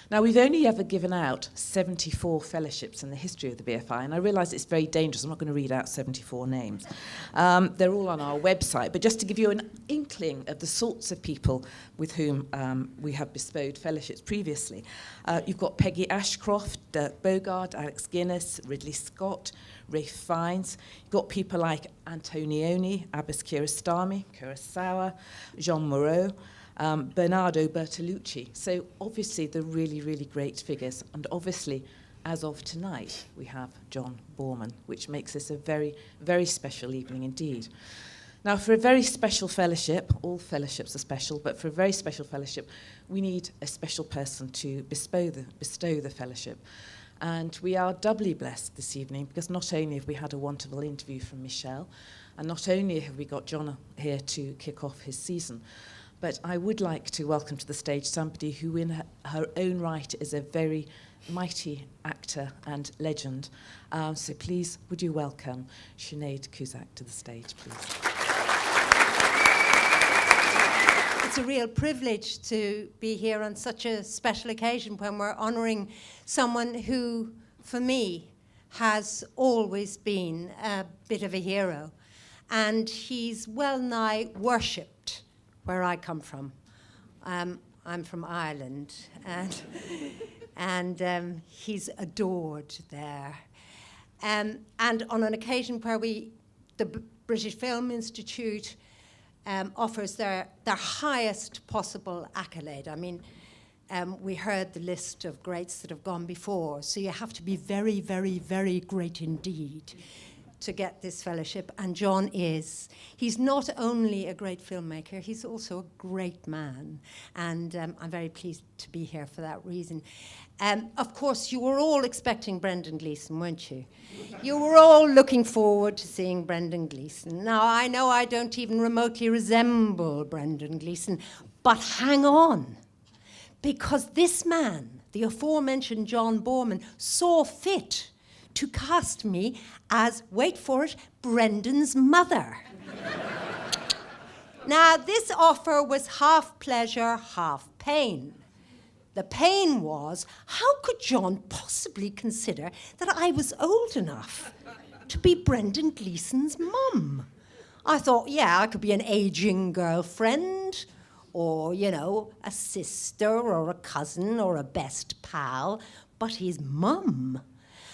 Now, we've only ever given out 74 fellowships in the history of the BFI, and I realise it's very dangerous. I'm not going to read out 74 names. They're all on our website, but just to give you an inkling of the sorts of people with whom we have bestowed fellowships previously. You've got Peggy Ashcroft, Dirk Bogarde, Alex Guinness, Ridley Scott, Ralph Fiennes. You've got people like Antonioni, Abbas Kiarostami, Kurosawa, Jean Moreau, Bernardo Bertolucci. So obviously they're really, really great figures. And obviously, as of tonight, we have John Boorman, which makes this a very, very special evening indeed. Now, for a very special fellowship, all fellowships are special, but for a very special fellowship, we need a special person to bestow the fellowship. And we are doubly blessed this evening because not only have we had a wonderful interview from Michelle, and not only have we got John here to kick off his season, but I would like to welcome to the stage somebody who in her own right is a very mighty actor and legend. So please, would you welcome Sinéad Cusack to the stage, please. It's a real privilege to be here on such a special occasion when we're honouring someone who, for me, has always been a bit of a hero. And he's well nigh worshipped where I come from. I'm from Ireland, and he's adored there. And on an occasion where the British Film Institute offers their highest possible accolade. I mean, we heard the list of greats that have gone before, so you have to be very, very, very great indeed to get this fellowship, and John is. He's not only a great filmmaker, he's also a great man, and I'm very pleased to be here for that reason. Of course, you were all expecting Brendan Gleeson, weren't you? You were all looking forward to seeing Brendan Gleeson. Now, I know I don't even remotely resemble Brendan Gleeson, but hang on, because this man, the aforementioned John Boorman, saw fit to cast me as, wait for it, Brendan's mother. Now, this offer was half pleasure, half pain. The pain was, how could John possibly consider that I was old enough to be Brendan Gleeson's mum? I thought, yeah, I could be an aging girlfriend, or, you know, a sister, or a cousin, or a best pal, but his mum.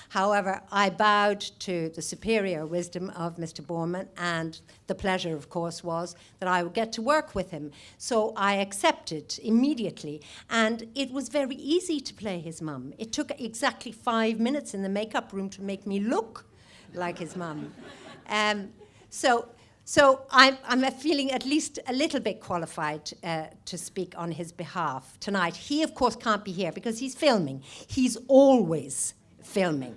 However, I bowed to the superior wisdom of Mr. Boorman, and the pleasure, of course, was that I would get to work with him. So I accepted immediately, and it was very easy to play his mum. It took exactly 5 minutes in the makeup room to make me look like his mum. So I'm feeling at least a little bit qualified to speak on his behalf tonight. He, of course, can't be here because he's filming. He's always filming.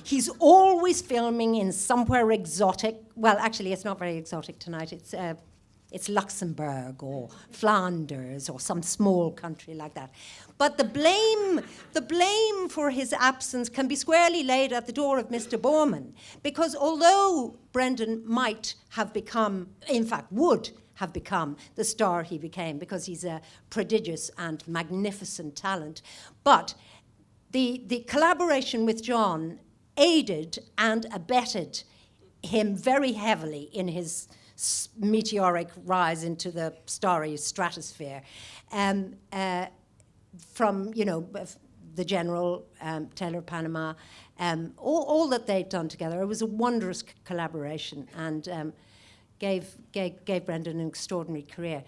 He's always filming in somewhere exotic. Well, actually, it's not very exotic tonight. It's Luxembourg or Flanders or some small country like that. But the blame for his absence can be squarely laid at the door of Mr. Boorman, because although Brendan might have become, in fact, would have become the star he became, because he's a prodigious and magnificent talent, but the collaboration with John aided and abetted him very heavily in his meteoric rise into the starry stratosphere. From, you know, the General, Taylor Panama, all that they'd done together. It was a wondrous collaboration, and gave Brendan an extraordinary career.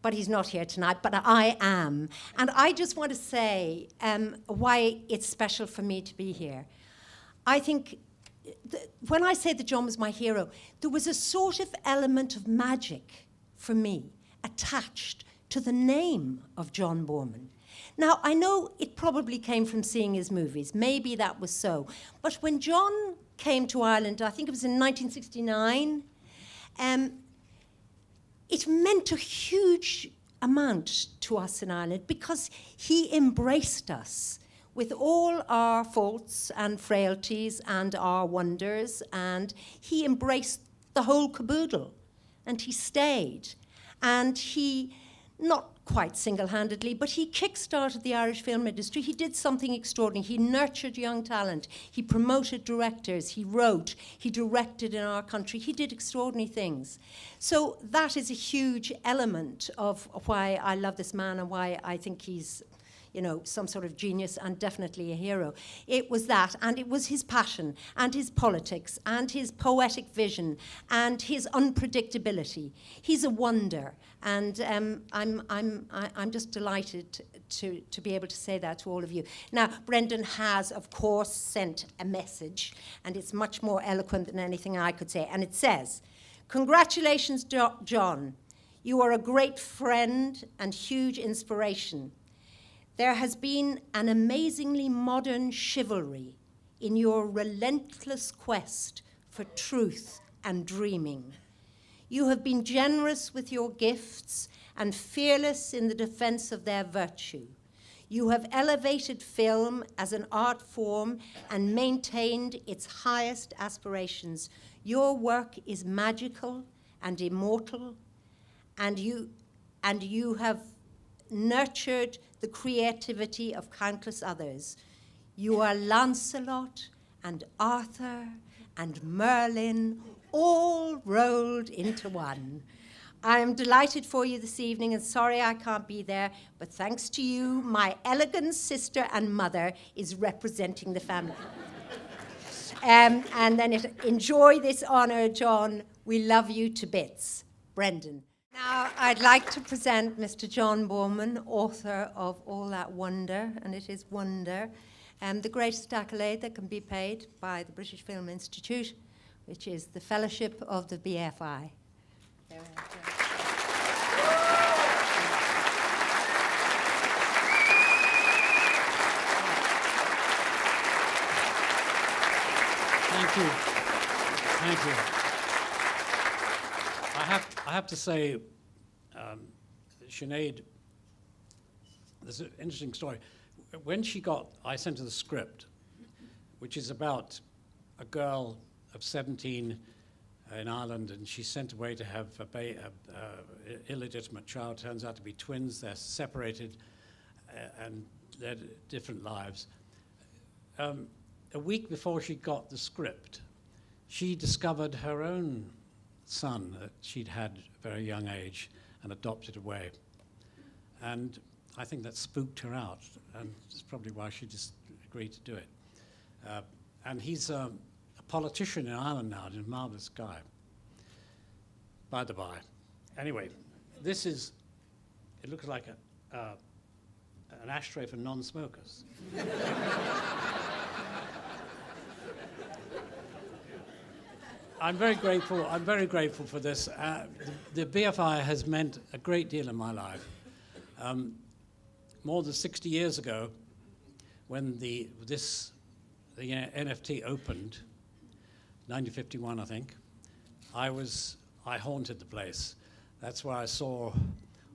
But he's not here tonight, but I am. And I just want to say why it's special for me to be here. I think when I say that John was my hero, there was a sort of element of magic for me attached to the name of John Boorman. Now, I know it probably came from seeing his movies. Maybe that was so. But when John came to Ireland, I think it was in 1969, it meant a huge amount to us in Ireland because he embraced us with all our faults and frailties and our wonders, and he embraced the whole caboodle, and he stayed. And he not quite single-handedly, but he kick-started the Irish film industry. He did something extraordinary. He nurtured young talent. He promoted directors. He wrote. He directed in our country. He did extraordinary things. So that is a huge element of why I love this man and why I think he's, you know, some sort of genius and definitely a hero. It was that, and it was his passion and his politics and his poetic vision and his unpredictability. He's a wonder, and I'm just delighted to be able to say that to all of you. Now, Brendan has, of course, sent a message, and it's much more eloquent than anything I could say, and it says, "Congratulations, John. You are a great friend and huge inspiration. There has been an amazingly modern chivalry in your relentless quest for truth and dreaming. You have been generous with your gifts and fearless in the defense of their virtue. You have elevated film as an art form and maintained its highest aspirations. Your work is magical and immortal, and you have nurtured the creativity of countless others. You are Lancelot and Arthur and Merlin, all rolled into one. I am delighted for you this evening, and sorry I can't be there, but thanks to you, my elegant sister and mother is representing the family." And then enjoy this honor, John. We love you to bits. Brendan. Now, I'd like to present Mr. John Boorman, author of All That Wonder, and it is wonder, the greatest accolade that can be paid by the British Film Institute, which is the Fellowship of the BFI. Thank you. Thank you. I have to say, Sinead, there's an interesting story. When I sent her the script, which is about a girl of 17 in Ireland, and she's sent away to have a illegitimate child. Turns out to be twins. They're separated, and they're different lives. A week before she got the script, she discovered her own son that she'd had at a very young age and adopted away. And I think that spooked her out, and it's probably why she just agreed to do it. And he's a politician in Ireland now, and a marvelous guy, by the by. Anyway, it looks like an ashtray for non-smokers. I'm very grateful for this. The BFI has meant a great deal in my life. More than 60 years ago, when the NFT opened, 1951, I think, I haunted the place. That's where I saw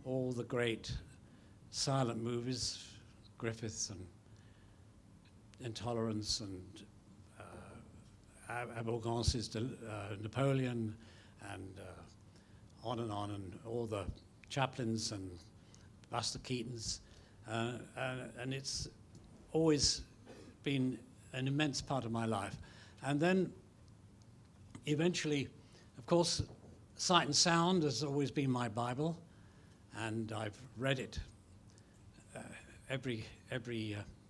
all the great silent movies, Griffiths and Intolerance and Aboulgance's Napoleon, and on, and all the Chaplins and Buster Keatons, and it's always been an immense part of my life. And then eventually, of course, Sight and Sound has always been my Bible, and I've read it every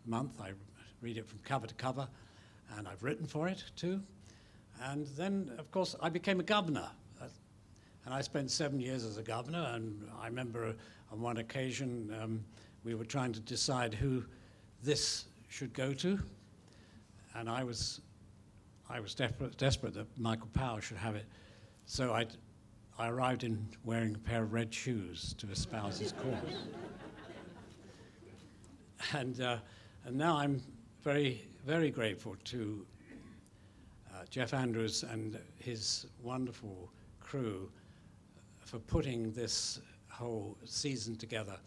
month. I read it from cover to cover, and I've written for it too. And then, of course, I became a governor, and I spent 7 years as a governor. And I remember on one occasion we were trying to decide who this should go to, and I was desperate that Michael Power should have it. So I arrived in wearing a pair of red shoes to espouse his cause. And now I'm very, very grateful to Jeff Andrews and his wonderful crew for putting this whole season together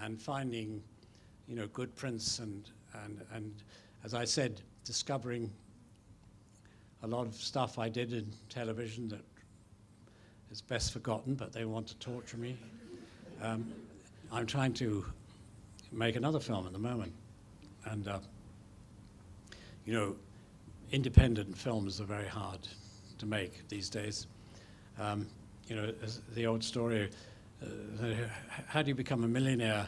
and finding, good prints and as I said, discovering a lot of stuff I did in television that is best forgotten, but they want to torture me. I'm trying to make another film at the moment. And, you know, independent films are very hard to make these days. You know, as the old story, how do you become a millionaire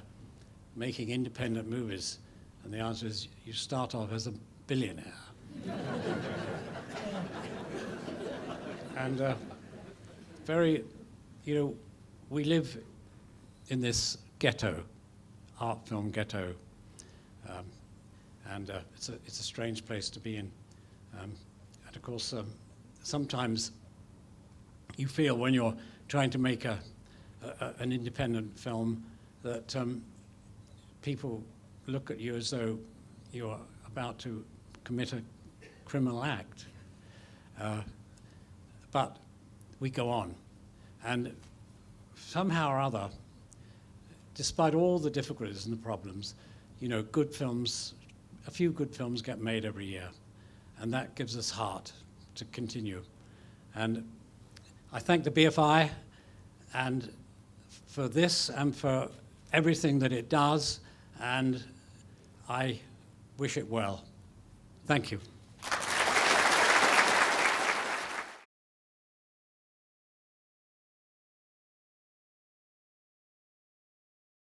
making independent movies? And the answer is you start off as a billionaire. And you know, we live in this ghetto, art film ghetto, and it's a strange place to be in. And of course, sometimes you feel when you're trying to make an independent film that people look at you as though you're about to commit a criminal act. But we go on. And somehow or other, despite all the difficulties and the problems, you know, good films, a few good films get made every year. And that gives us heart to continue. And I thank the BFI and for this and for everything that it does, and I wish it well. Thank you.